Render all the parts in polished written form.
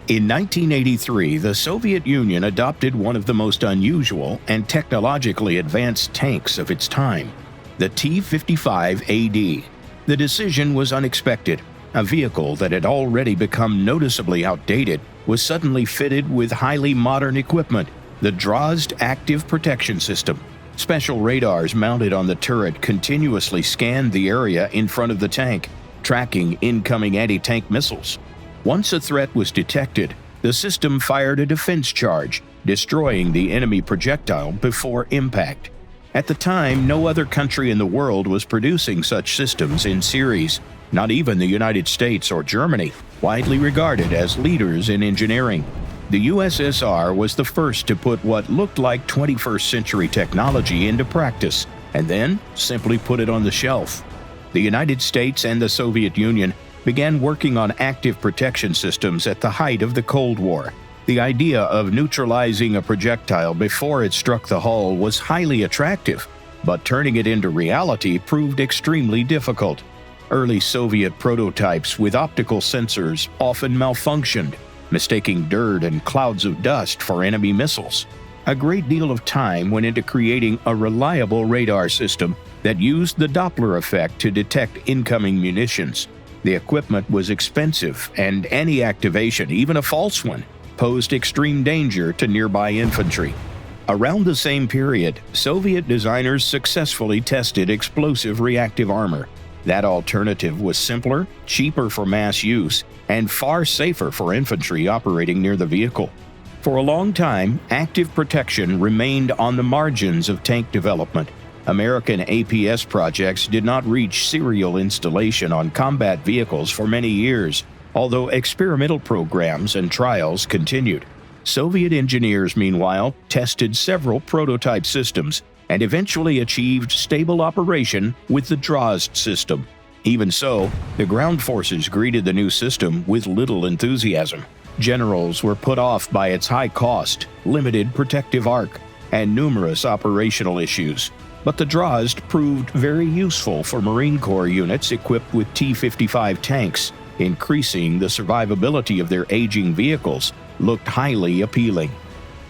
In 1983, the Soviet Union adopted one of the most unusual and technologically advanced tanks of its time, the T-55AD. The decision was unexpected. A vehicle that had already become noticeably outdated was suddenly fitted with highly modern equipment, the DROSD Active Protection System. Special radars mounted on the turret continuously scanned the area in front of the tank, tracking incoming anti-tank missiles. Once a threat was detected, the system fired a defense charge, destroying the enemy projectile before impact. At the time, no other country in the world was producing such systems in series, not even the United States or Germany, widely regarded as leaders in engineering. The USSR was the first to put what looked like 21st century technology into practice, and then simply put it on the shelf. The United States and the Soviet Union began working on active protection systems at the height of the Cold War. The idea of neutralizing a projectile before it struck the hull was highly attractive, but turning it into reality proved extremely difficult. Early Soviet prototypes with optical sensors often malfunctioned, mistaking dirt and clouds of dust for enemy missiles. A great deal of time went into creating a reliable radar system that used the Doppler effect to detect incoming munitions. The equipment was expensive, and any activation, even a false one, posed extreme danger to nearby infantry. Around the same period, Soviet designers successfully tested explosive reactive armor. That alternative was simpler, cheaper for mass use, and far safer for infantry operating near the vehicle. For a long time, active protection remained on the margins of tank development. American APS projects did not reach serial installation on combat vehicles for many years, although experimental programs and trials continued. Soviet engineers, meanwhile, tested several prototype systems and eventually achieved stable operation with the DROSD system. Even so, the ground forces greeted the new system with little enthusiasm. Generals were put off by its high cost, limited protective arc, and numerous operational issues. But the DROSD proved very useful for Marine Corps units equipped with T-55 tanks. Increasing the survivability of their aging vehicles looked highly appealing.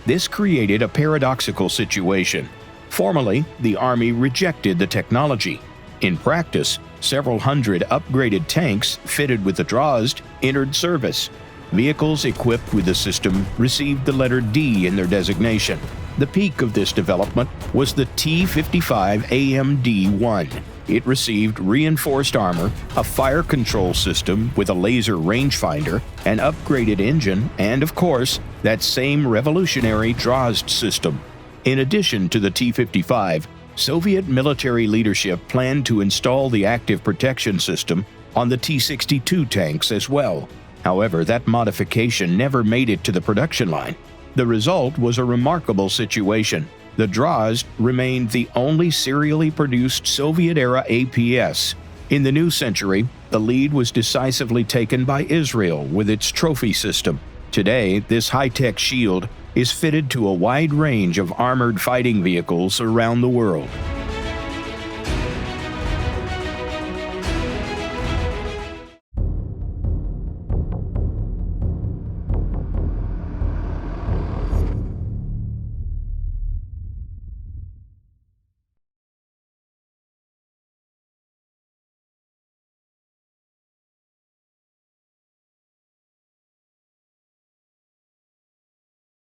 This created a paradoxical situation. Formally, the Army rejected the technology. In practice, several hundred upgraded tanks fitted with the DROSD entered service. Vehicles equipped with the system received the letter D in their designation. The peak of this development was the T-55AMD-1. It received reinforced armor, a fire control system with a laser rangefinder, an upgraded engine, and, of course, that same revolutionary DROSD system. In addition to the T-55, Soviet military leadership planned to install the active protection system on the T-62 tanks as well. However, that modification never made it to the production line. The result was a remarkable situation. The DROSD remained the only serially produced Soviet-era APS. In the new century, the lead was decisively taken by Israel with its trophy system. Today, this high-tech shield is fitted to a wide range of armored fighting vehicles around the world.